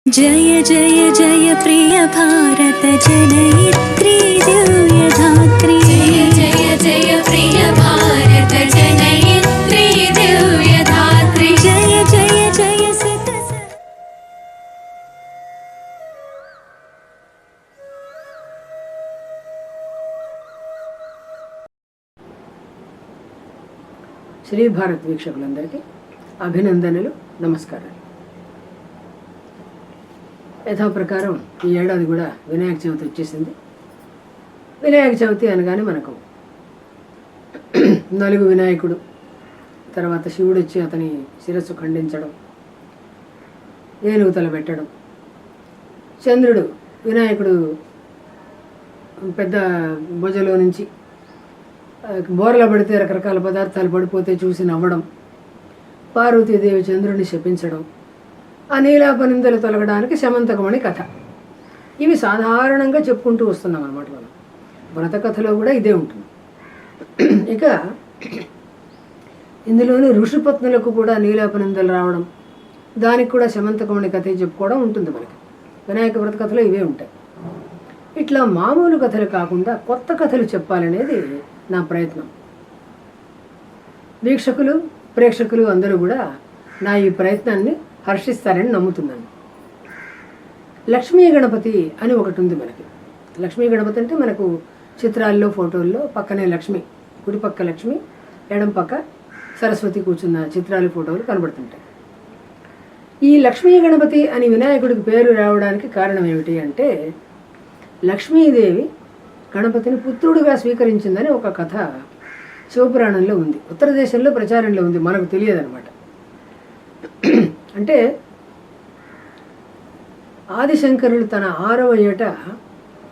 जय जय जय प्रिय भारत जनयित्री दिव्यधात्री। जय जय जय प्रिय भारत जनयित्री दिव्यधात्री। जय जय जय सित శ్రీ భారత్ వీక్షకులందరికీ అభినందనలు, నమస్కారాలు. యథాప్రకారం ఈ ఏడాది కూడా వినాయక చవితి వచ్చేసింది. వినాయక చవితి అనగానే మనకు నలుగు వినాయకుడు, తర్వాత శివుడు వచ్చి అతని శిరస్సు ఖండించడం, ఏనుగు తల పెట్టడం, చంద్రుడు వినాయకుడు పెద్ద భుజలో నుంచి బోర్ల పడితే రకరకాల పదార్థాలు పడిపోతే చూసి నవ్వడం, పార్వతీదేవి చంద్రుడిని శపించడం, ఆ నీలాపనిందలు తొలగడానికి శమంతకమణి కథ. ఇవి సాధారణంగా చెప్పుకుంటూ వస్తున్నాం అన్నమాట. మనం వ్రత కథలో కూడా ఇదే ఉంటుంది. ఇక ఇందులోని ఋషిపత్నులకు కూడా నీలాపనిందలు రావడం, దానికి కూడా శమంతకమణి కథ చెప్పుకోవడం ఉంటుంది మనకి. వినాయక వ్రత కథలో ఇవే ఉంటాయి. ఇట్లా మామూలు కథలు కాకుండా కొత్త కథలు చెప్పాలనేది నా ప్రయత్నం. వీక్షకులు, ప్రేక్షకులు అందరూ కూడా నా ఈ ప్రయత్నాన్ని హర్షిస్తారని నమ్ముతున్నాను. లక్ష్మీ గణపతి అని ఒకటి ఉంది మనకి. లక్ష్మీ గణపతి అంటే మనకు చిత్రాల్లో, ఫోటోల్లో పక్కనే లక్ష్మి, కుడిపక్క లక్ష్మి, ఎడం పక్క సరస్వతి కూర్చున్న చిత్రాలు, ఫోటోలు కనబడుతుంటాయి. ఈ లక్ష్మీ గణపతి అని వినాయకుడికి పేరు రావడానికి కారణం ఏమిటి అంటే, లక్ష్మీదేవి గణపతిని పుత్రుడిగా స్వీకరించిందని ఒక కథ శివపురాణంలో ఉంది. ఉత్తర దేశంలో ప్రచారంలో ఉంది, మనకు తెలియదన్నమాట. అంటే ఆదిశంకరులు తన 6వ ఏట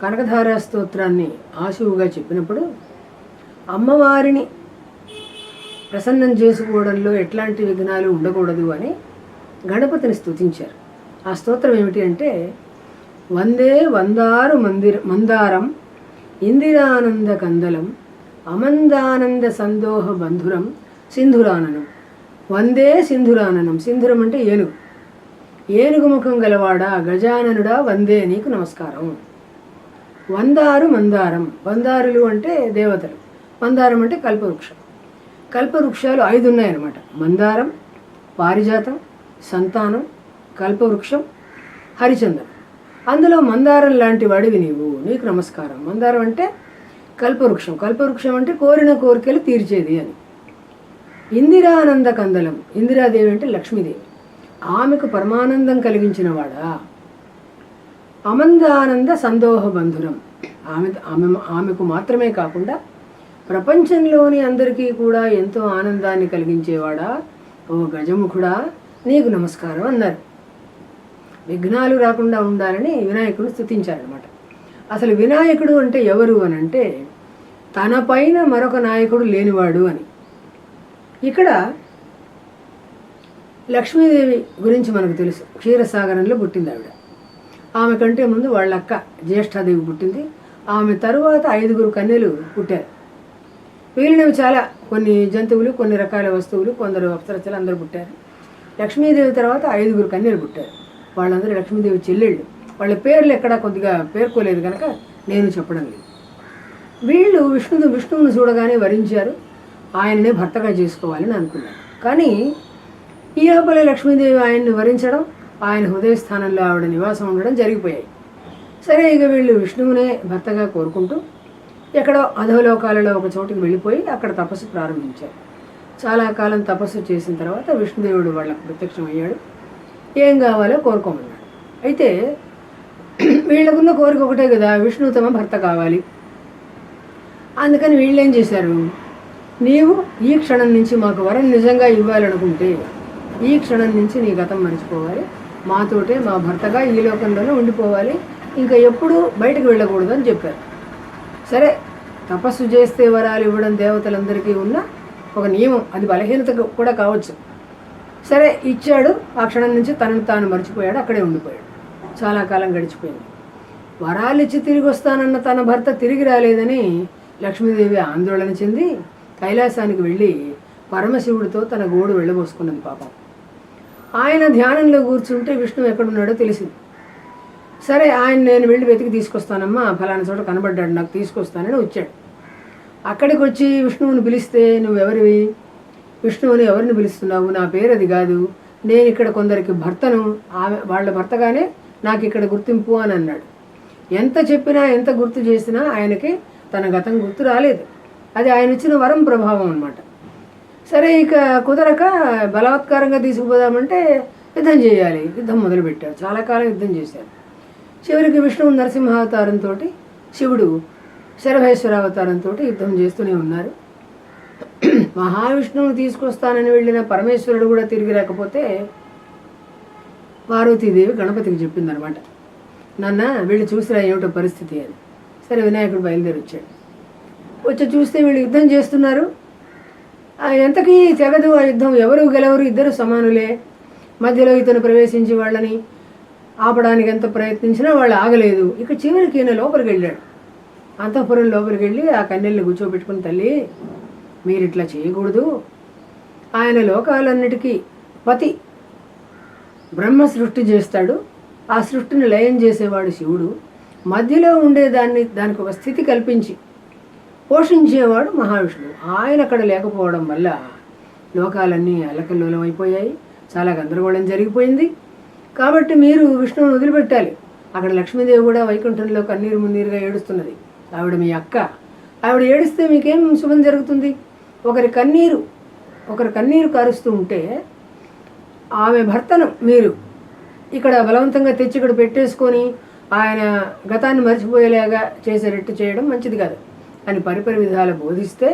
కనకధారా స్తోత్రాన్ని ఆశువుగా చెప్పినప్పుడు అమ్మవారిని ప్రసన్నం చేసుకోవడంలో ఎట్లాంటి విఘ్నాలు ఉండకూడదు అని గణపతిని స్తుతించారు. ఆ స్తోత్రం ఏమిటి అంటే, వందే వందారు మందారం ఇందిరానంద కందలం అమందానంద సందోహ బంధురం సింధురాననం. వందే సింధురాననం. సింధురం అంటే ఏనుగు. ఏనుగు ముఖం గలవాడా గజాననుడా, వందే నీకు నమస్కారం. వందారు మందారం. వందారులు అంటే దేవతలు, మందారం అంటే కల్పవృక్షం. కల్పవృక్షాలు 5 ఉన్నాయన్నమాట. మందారం, పారిజాతం, సంతానం, కల్పవృక్షం, హరిచందనం. అందులో మందారం లాంటి వాడివి నీవు, నీకు నమస్కారం. మందారం అంటే కల్పవృక్షం. కల్పవృక్షం అంటే కోరిన కోరికలు తీర్చేది అని. ఇందిరానంద కందలం. ఇందిరాదేవి అంటే లక్ష్మీదేవి, ఆమెకు పరమానందం కలిగించిన వాడా. అమందానంద సందోహ బంధురం. ఆమెకు మాత్రమే కాకుండా ప్రపంచంలోని అందరికీ కూడా ఎంతో ఆనందాన్ని కలిగించేవాడా, ఓ గజముఖుడా నీకు నమస్కారం అన్నారు. విఘ్నాలు రాకుండా ఉండాలని వినాయకుడు స్తుతించారనమాట. అసలు వినాయకుడు అంటే ఎవరు అని అంటే, తన పైన మరొక నాయకుడు లేనివాడు అని. ఇక్కడ లక్ష్మీదేవి గురించి మనకు తెలుసు. క్షీరసాగరంలో పుట్టింది ఆవిడ. ఆమె కంటే ముందు వాళ్ళ అక్క జ్యేష్ఠాదేవి పుట్టింది. ఆమె తరువాత 5 కన్యలు పుట్టారు. వీళ్ళనివి చాలా కొన్ని జంతువులు, కొన్ని రకాల వస్తువులు, కొందరు అప్సరసలు అందరూ పుట్టారు. లక్ష్మీదేవి తర్వాత 5 కన్యలు పుట్టారు. వాళ్ళందరూ లక్ష్మీదేవి చెల్లెళ్ళు. వాళ్ళ పేర్లు ఎక్కడా కొద్దిగా పేర్కోలేదు కనుక నేను చెప్పడం లేదు. వీళ్ళు విష్ణువుని చూడగానే వరించారు, ఆయననే భర్తగా చేసుకోవాలని అనుకున్నారు. కానీ ఈ లోపలే లక్ష్మీదేవి ఆయన్ని వరించడం, ఆయన హృదయస్థానంలో ఆవిడ నివాసం ఉండడం జరిగిపోయాయి. సరే, ఇక వీళ్ళు విష్ణువునే భర్తగా కోరుకుంటూ ఎక్కడో అధోలోకాలలో ఒక చోటుకి వెళ్ళిపోయి అక్కడ తపస్సు ప్రారంభించారు. చాలా కాలం తపస్సు చేసిన తర్వాత విష్ణుదేవుడు వాళ్ళకు ప్రత్యక్షం అయ్యాడు. ఏం కావాలో కోరుకోమన్నాడు. అయితే వీళ్ళకున్న కోరిక ఒకటే కదా, విష్ణువు తమ భర్త కావాలి. అందుకని వీళ్ళు ఏం చేశారు, నీవు ఈ క్షణం నుంచి మాకు వరం నిజంగా ఇవ్వాలనుకుంటే ఈ క్షణం నుంచి నీ గతం మర్చిపోవాలి, మాతోటే మా భర్తగా ఈ లోకంలోనే ఉండిపోవాలి, ఇంకా ఎప్పుడూ బయటకు వెళ్ళకూడదు అని చెప్పారు. సరే, తపస్సు చేస్తే వరాలు ఇవ్వడం దేవతలందరికీ ఉన్న ఒక నియమం, అది బలహీనత కూడా కావచ్చు. సరే ఇచ్చాడు. ఆ క్షణం నుంచి తనను తాను మర్చిపోయాడు, అక్కడే ఉండిపోయాడు. చాలా కాలం గడిచిపోయింది. వరాలు ఇచ్చి తిరిగి వస్తానన్న తన భర్త తిరిగి రాలేదని లక్ష్మీదేవి ఆందోళన చెంది కైలాసానికి వెళ్ళి పరమశివుడితో తన గోడు వెళ్ళబోసుకున్నది పాపం. ఆయన ధ్యానంలో కూర్చుంటే విష్ణువు ఎక్కడున్నాడో తెలిసింది. సరే ఆయన నేను వెళ్ళి వెతికి తీసుకొస్తానమ్మా, ఫలానా చోట కనబడ్డాడు, నాకు తీసుకొస్తానని వచ్చాడు. అక్కడికి వచ్చి విష్ణువుని పిలిస్తే నువ్వెవరివి, విష్ణువుని ఎవరిని పిలుస్తున్నావు, నా పేరు అది కాదు, నేను ఇక్కడ కొందరికి భర్తను, ఆమె వాళ్ళ భర్తగానే నాకు ఇక్కడ గుర్తింపు అని అన్నాడు. ఎంత చెప్పినా ఎంత గుర్తు చేసినా ఆయనకి తన గతం గుర్తు రాలేదు. అది ఆయన ఇచ్చిన వరం ప్రభావం అన్నమాట. సరే ఇక కుదరక బలాత్కారంగా తీసుకుపోదామంటే యుద్ధం చేయాలి, యుద్ధం మొదలుపెట్టారు. చాలా కాలం యుద్ధం చేశారు. చివరికి విష్ణువు నరసింహావతారంతో శివుడు శరభేశ్వర అవతారంతో యుద్ధం చేస్తూనే ఉన్నారు. మహావిష్ణువుని తీసుకొస్తానని వెళ్ళిన పరమేశ్వరుడు కూడా తిరిగి రాకపోతే పార్వతీదేవి గణపతికి చెప్పిందనమాట, నాన్న వీళ్ళు చూసిరా ఏమిటో పరిస్థితి అని. సరే వినాయకుడు బయలుదేరి వచ్చాడు. వచ్చి చూస్తే వీళ్ళు యుద్ధం చేస్తున్నారు. ఎంతకీ తెగదు ఆ యుద్ధం, ఎవరు గెలవరు, ఇద్దరు సమానులే. మధ్యలో ఇతను ప్రవేశించి వాళ్ళని ఆపడానికి ఎంత ప్రయత్నించినా వాళ్ళు ఆగలేదు. ఇక చివరికి ఈయన లోపలికి వెళ్ళాడు. అంతఃపురం లోపలికి వెళ్ళి ఆ కన్యల్ని కూర్చోబెట్టుకుని, తల్లి మీరు ఇట్లా చేయకూడదు, ఆయన లోకాలన్నిటికీ పతి, బ్రహ్మ సృష్టి చేస్తాడు, ఆ సృష్టిని లయం చేసేవాడు శివుడు, మధ్యలో ఉండేదాన్ని దానికి ఒక స్థితి కల్పించి పోషించేవాడు మహావిష్ణువు. ఆయన అక్కడ లేకపోవడం వల్ల లోకాలన్నీ అల్లకల్లోలం అయిపోయాయి, చాలా గందరగోళం జరిగిపోయింది. కాబట్టి మీరు విష్ణువుని వదిలిపెట్టాలి. అక్కడ లక్ష్మీదేవి కూడా వైకుంఠంలో కన్నీరు మున్నీరుగా ఏడుస్తున్నది. ఆవిడ మీ అక్క, ఆవిడ ఏడిస్తే మీకేం శుభం జరుగుతుంది? ఒకరి కన్నీరు కారుస్తూ ఉంటే ఆమె భర్తను మీరు ఇక్కడ బలవంతంగా తెచ్చి ఇక్కడ పెట్టేసుకొని ఆయన గతాన్ని మర్చిపోయేలాగా చేసేటట్టు చేయడం మంచిది కాదు అని పరిపరి విధాలు బోధిస్తే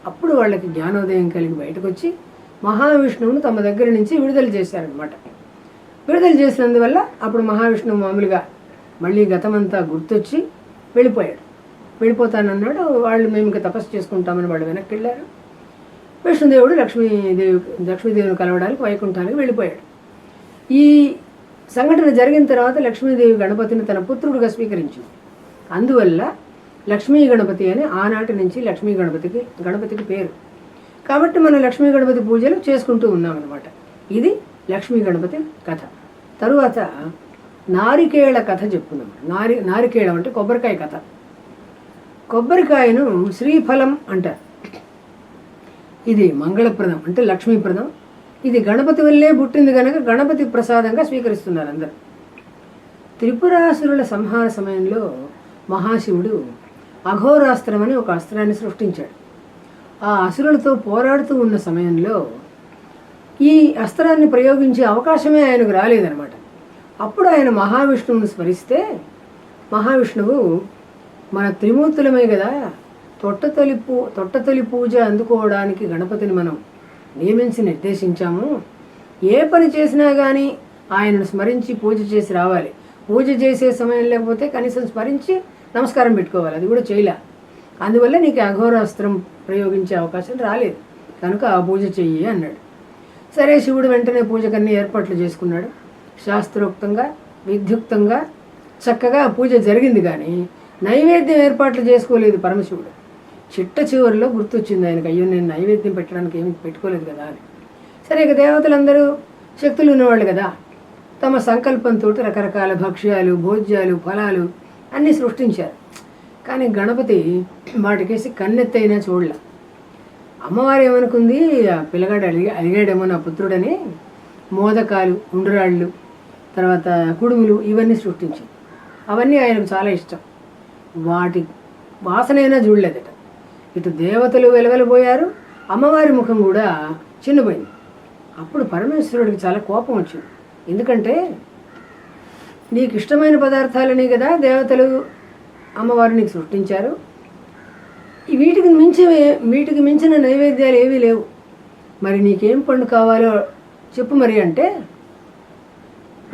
అప్పుడు వాళ్ళకి జ్ఞానోదయం కలిగి బయటకు వచ్చి మహావిష్ణువును తమ దగ్గర నుంచి విడుదల చేశారనమాట. విడుదల చేసినందువల్ల అప్పుడు మహావిష్ణువు మామూలుగా మళ్ళీ గతమంతా గుర్తొచ్చి వెళ్ళిపోతానన్నాడు. వాళ్ళు మేము ఇంకా తపస్సు చేసుకుంటామని వాళ్ళు వెనక్కి వెళ్ళారు. విష్ణుదేవుడు లక్ష్మీదేవిని కలవడానికి వైకుంఠానికి వెళ్ళిపోయాడు. ఈ సంఘటన జరిగిన తర్వాత లక్ష్మీదేవి గణపతిని తన పుత్రుడిగా స్వీకరించింది. అందువల్ల లక్ష్మీ గణపతి అని ఆనాటి నుంచి గణపతికి పేరు. కాబట్టి మనం లక్ష్మీ గణపతి పూజలు చేసుకుంటూ ఉన్నామన్నమాట. ఇది లక్ష్మీ గణపతి కథ. తరువాత నారికేళ కథ చెప్పుకున్నాం. నారికేళం అంటే కొబ్బరికాయ కథ. కొబ్బరికాయను శ్రీఫలం అంటారు. ఇది మంగళప్రదం అంటే లక్ష్మీప్రదం. ఇది గణపతి వల్లే పుట్టింది కనుక గణపతి ప్రసాదంగా స్వీకరిస్తున్నారు అందరూ. త్రిపురాసురుల సంహార సమయంలో మహాశివుడు అఘోరాస్త్రం అని ఒక అస్త్రాన్ని సృష్టించాడు. ఆ అసురులతో పోరాడుతూ ఉన్న సమయంలో ఈ అస్త్రాన్ని ప్రయోగించే అవకాశమే ఆయనకు రాలేదన్నమాట. అప్పుడు ఆయన మహావిష్ణువుని స్మరిస్తే మహావిష్ణువు మన త్రిమూర్తులమే కదా, తొట్టతొలి పూజ అందుకోవడానికి గణపతిని మనం నియమించి నిర్దేశించాము. ఏ పని చేసినా కానీ ఆయనను స్మరించి పూజ చేసి రావాలి. పూజ చేసే సమయం లేకపోతే కనీసం స్మరించి నమస్కారం పెట్టుకోవాలి, అది కూడా చేయలే. అందువల్ల నీకు అఘోరాస్త్రం ప్రయోగించే అవకాశం రాలేదు కనుక ఆ పూజ చెయ్యి అన్నాడు. సరే శివుడు వెంటనే పూజకన్నీ ఏర్పాట్లు చేసుకున్నాడు. శాస్త్రోక్తంగా విద్యుక్తంగా చక్కగా పూజ జరిగింది. కానీ నైవేద్యం ఏర్పాట్లు చేసుకోలేదు పరమశివుడు. చివరిలో గుర్తొచ్చింది ఆయనకు, అయ్యో నేను నైవేద్యం పెట్టడానికి ఏమి పెట్టుకోలేదు కదా అని. సరే ఇక దేవతలందరూ శక్తులు ఉన్నవాళ్ళు కదా, తమ సంకల్పంతో రకరకాల భక్ష్యాలు, భోజ్యాలు, ఫలాలు అన్నీ సృష్టించారు. కానీ గణపతి వాటికేసి కన్నెత్తైనా చూడలే. అమ్మవారు ఏమనుకుంది, ఆ పిల్లగాడు అడిగాడేమో నా పుత్రుడని మోదకాలు, ఉండ్రాళ్ళు, తర్వాత కుడుములు ఇవన్నీ సృష్టించింది. అవన్నీ ఆయనకు చాలా ఇష్టం. వాటి వాసనైనా చూడలేదట. ఇటు దేవతలు వెలవెలబోయారు, అమ్మవారి ముఖం కూడా చిన్నపోయింది. అప్పుడు పరమేశ్వరుడికి చాలా కోపం వచ్చింది. ఎందుకంటే నీకు ఇష్టమైన పదార్థాలని కదా దేవతలు అమ్మవారు నీకు సృష్టించారు, వీటికి మించిన నైవేద్యాలు ఏవీ లేవు, మరి నీకేం పండు కావాలో చెప్పు మరి అంటే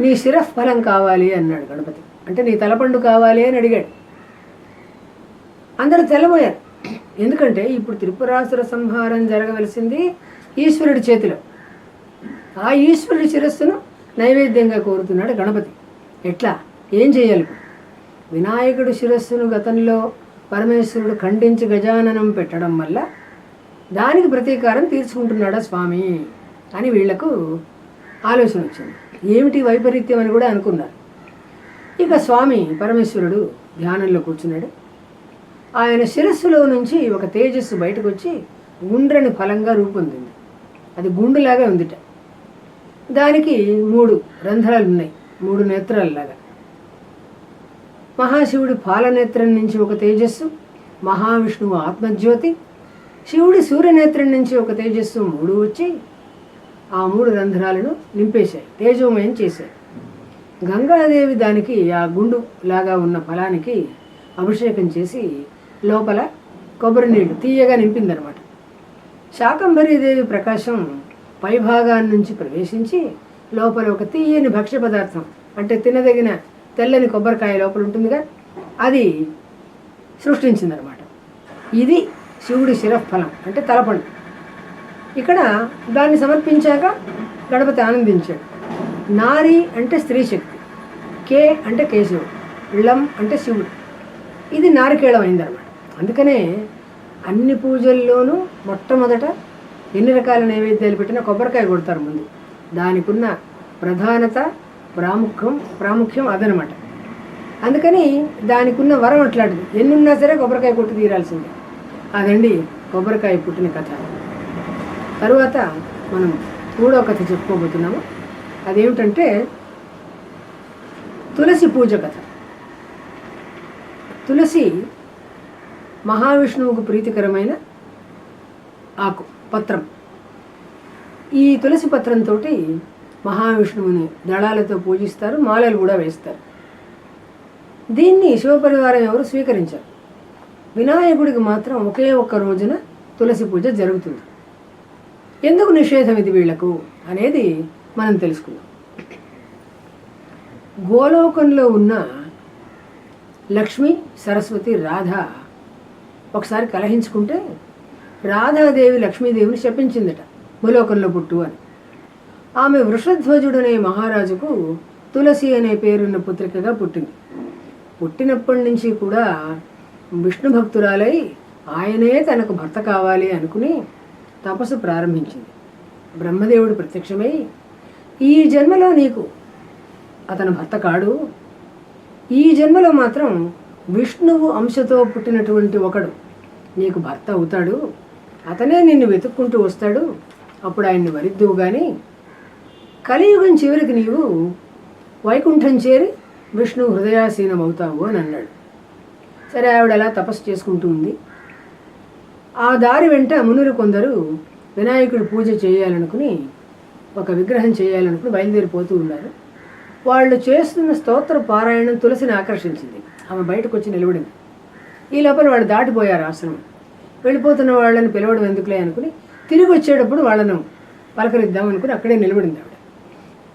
నీ శిరఫలం కావాలి అన్నాడు గణపతి. అంటే నీ తలపండు కావాలి అని అడిగాడు. అందరూ తెల్లబోయారు. ఎందుకంటే ఇప్పుడు త్రిపురాసుర సంహారం జరగవలసింది ఈశ్వరుడి చేతిలో. ఆ ఈశ్వరుడి శిరస్సును నైవేద్యంగా కోరుతున్నాడు గణపతి. ఎట్లా, ఏం చేయాలి? వినాయకుడి శిరస్సును గతంలో పరమేశ్వరుడు ఖండించి గజాననం పెట్టడం వల్ల దానికి ప్రతీకారం తీర్చుకుంటున్నాడా స్వామి అని వీళ్లకు ఆలోచన వచ్చింది. ఏమిటి వైపరీత్యం అని కూడా అనుకున్నారు. ఇక స్వామి పరమేశ్వరుడు ధ్యానంలో కూర్చున్నాడు. ఆయన శిరస్సులో నుంచి ఒక తేజస్సు బయటకు వచ్చి గుండ్రని ఫలంగా రూపొందింది. అది గుండులాగా ఉందిట. దానికి 3 రంధ్రాలు ఉన్నాయి, 3 నేత్రాలలాగా. మహాశివుడి పాలనేత్రం నుంచి ఒక తేజస్సు, మహావిష్ణువు ఆత్మజ్యోతి, శివుడి సూర్యనేత్రం నుంచి ఒక తేజస్సు 3 వచ్చి ఆ 3 రంధ్రాలను నింపేశాయి, తేజోమయం చేశాయి. గంగాదేవి దానికి ఆ గుండు లాగా ఉన్న ఫలానికి అభిషేకం చేసి లోపల కొబ్బరి నీళ్లు తీయగా నింపిందనమాట. శాకంభరీదేవి ప్రకాశం పైభాగాన్ని నుంచి ప్రవేశించి లోపల ఒక తీయని భక్ష్య పదార్థం, అంటే తినదగిన తెల్లని కొబ్బరికాయ లోపల ఉంటుందిగా, అది సృష్టించిందనమాట. ఇది శివుడి శిరఫలం, అంటే తలపండు. ఇక్కడ దాన్ని సమర్పించాక గణపతి ఆనందించాడు. నారి అంటే స్త్రీ శక్తి, కే అంటే కేశవుడు, లం అంటే శివుడు. ఇది నారికేళం అయిందనమాట. అందుకనే అన్ని పూజల్లోనూ మొట్టమొదట ఎన్ని రకాల నైవేద్యాలు పెట్టినా కొబ్బరికాయ కొడతారు ముందు. దానికి ఉన్న ప్రధానత, ప్రాముఖ్యం అదనమాట. అందుకని దానికి ఉన్న వరం అట్లాంటిది. ఎన్ని ఉన్నా సరే కొబ్బరికాయ కొట్టి తీరాల్సిందే. అదండి కొబ్బరికాయ పుట్టిన కథ. తరువాత మనం 3వ కథ చెప్పుకోబోతున్నాము. అదేమిటంటే తులసి పూజ కథ. తులసి మహావిష్ణువుకు ప్రీతికరమైన ఆకు, పత్రం. ఈ తులసి పత్రంతో మహావిష్ణువుని దళాలతో పూజిస్తారు, మాలలు కూడా వేస్తారు. దీన్ని శివపరివారం ఎవరు స్వీకరించారు. వినాయకుడికి మాత్రం ఒకే ఒక్క రోజున తులసి పూజ జరుగుతుంది. ఎందుకు నిషేధం ఇది వీళ్లకు అనేది మనం తెలుసుకుందాం. గోలోకంలో ఉన్న లక్ష్మి, సరస్వతి, రాధ ఒకసారి కలహించుకుంటే రాధాదేవి లక్ష్మీదేవిని శపించిందట, భూలోకంలో పుట్టు అని. ఆమె వృషధ్వజుడనే మహారాజుకు తులసి అనే పేరున్న పుత్రికగా పుట్టింది. పుట్టినప్పటి నుంచి కూడా విష్ణు భక్తురాలై ఆయనే తనకు భర్త కావాలి అనుకుని తపస్సు ప్రారంభించింది. బ్రహ్మదేవుడు ప్రత్యక్షమై, ఈ జన్మలో నీకు అతను భర్త కాడు, ఈ జన్మలో మాత్రం విష్ణువు అంశతో పుట్టినటువంటి ఒకడు నీకు భర్త అవుతాడు, అతనే నిన్ను వెతుక్కుంటూ వస్తాడు, అప్పుడు ఆయన్ని వరిద్దువు కానీ కలియుగం చివరికి నీవు వైకుంఠం చేరి విష్ణు హృదయాసీనం అవుతావు అని అన్నాడు. సరే, ఆవిడ అలా తపస్సు చేసుకుంటూ ఉంది. ఆ దారి వెంట మునులు కొందరు వినాయకుడి పూజ చేయాలనుకుని, ఒక విగ్రహం చేయాలనుకుని బయలుదేరిపోతూ ఉన్నారు. వాళ్ళు చేస్తున్న స్తోత్ర పారాయణం తులసిని ఆకర్షించింది. ఆమె బయటకు వచ్చి నిలబడింది. ఈ లోపల వాళ్ళు దాటిపోయారు ఆశ్రమం. వెళ్ళిపోతున్న వాళ్ళని పిలవడం ఎందుకులే అనుకుని తిరిగి వచ్చేటప్పుడు వాళ్ళను పలకరిద్దాం అనుకుని అక్కడే నిలబడింది ఆవిడ.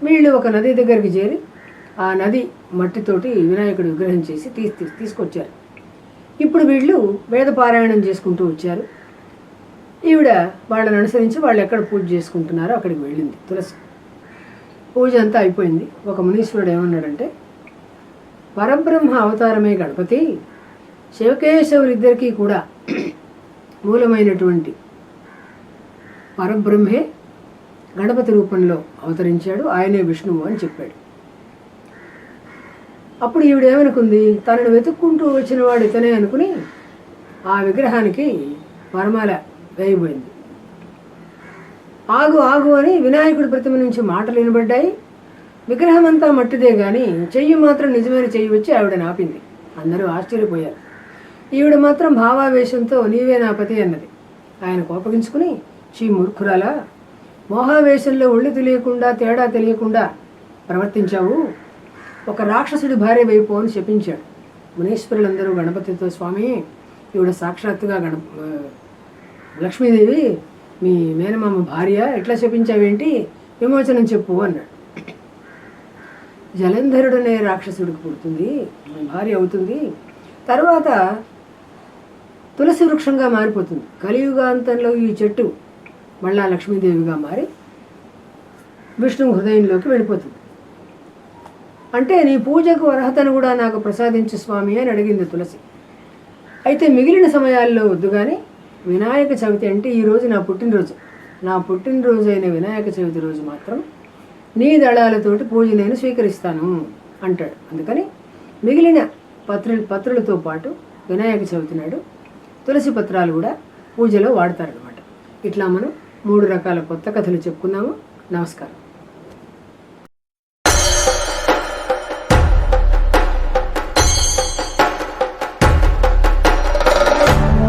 వీళ్ళు ఒక నది దగ్గరికి చేరి ఆ నది మట్టితోటి వినాయకుడి విగ్రహం చేసి తీసుకొచ్చారు. ఇప్పుడు వీళ్ళు వేద పారాయణం చేసుకుంటూ వచ్చారు. ఈవిడ వాళ్ళని అనుసరించి వాళ్ళు ఎక్కడ పూజ చేసుకుంటున్నారో అక్కడికి వెళ్ళింది. తులసి పూజ అంతా అయిపోయింది. ఒక మునీశ్వరుడు ఏమన్నాడంటే, పరబ్రహ్మ అవతారమే గణపతి, శివకేశవులిద్దరికీ కూడా మూలమైనటువంటి పరబ్రహ్మే గణపతి రూపంలో అవతరించాడు, ఆయనే విష్ణువు అని చెప్పాడు. అప్పుడు ఈవిడేమనుకుంది, తనను వెతుక్కుంటూ వచ్చిన వాడు ఇతనే అనుకుని ఆ విగ్రహానికి వరమాల వేయబోయింది. ఆగు ఆగు అని వినాయకుడి ప్రతిమ నుంచి మాటలు వినబడ్డాయి. విగ్రహం అంతా మట్టిదే కానీ చెయ్యి మాత్రం నిజమైన చెయ్యి వచ్చి ఆవిడని ఆపింది. అందరూ ఆశ్చర్యపోయారు. ఈవిడ మాత్రం భావావేశంతో నీవే నా పతి అన్నది. ఆయన కోపగించుకుని, చీ మూర్ఖురాలా, మోహావేశంలో ఒళ్ళు తెలియకుండా తేడా తెలియకుండా ప్రవర్తించావు, ఒక రాక్షసుడి భార్య వైపు అని శపించాడు. మునీశ్వరులందరూ గణపతితో, స్వామి ఈవిడ సాక్షాత్తుగా లక్ష్మీదేవి మీ మేనమామ భార్య, ఎట్లా శపించావేంటి, విమోచనం చెప్పు అన్నాడు. జలంధరుడనే రాక్షసుడికి పుడుతుంది, భార్య అవుతుంది, తర్వాత తులసి వృక్షంగా మారిపోతుంది. కలియుగాంతంలో ఈ చెట్టు మళ్ళా లక్ష్మీదేవిగా మారి విష్ణువు హృదయంలోకి వెళ్ళిపోతుంది. అంటే నీ పూజకు అర్హతను కూడా నాకు ప్రసాదించు స్వామి అని అడిగింది తులసి. అయితే మిగిలిన సమయాల్లో వద్దు కానీ వినాయక చవితి అంటే ఈరోజు నా పుట్టినరోజు అయిన వినాయక చవితి రోజు మాత్రం నీ దళాలతోటి పూజ నేను స్వీకరిస్తాను అంటాడు. అందుకని మిగిలిన పత్రులతో పాటు వినాయక చవితి నాడు తులసి పత్రాలు కూడా పూజలో వాడతారనమాట. ఇట్లా మనం 3 రకాల కొత్త కథలు చెప్పుకున్నాము. నమస్కారం.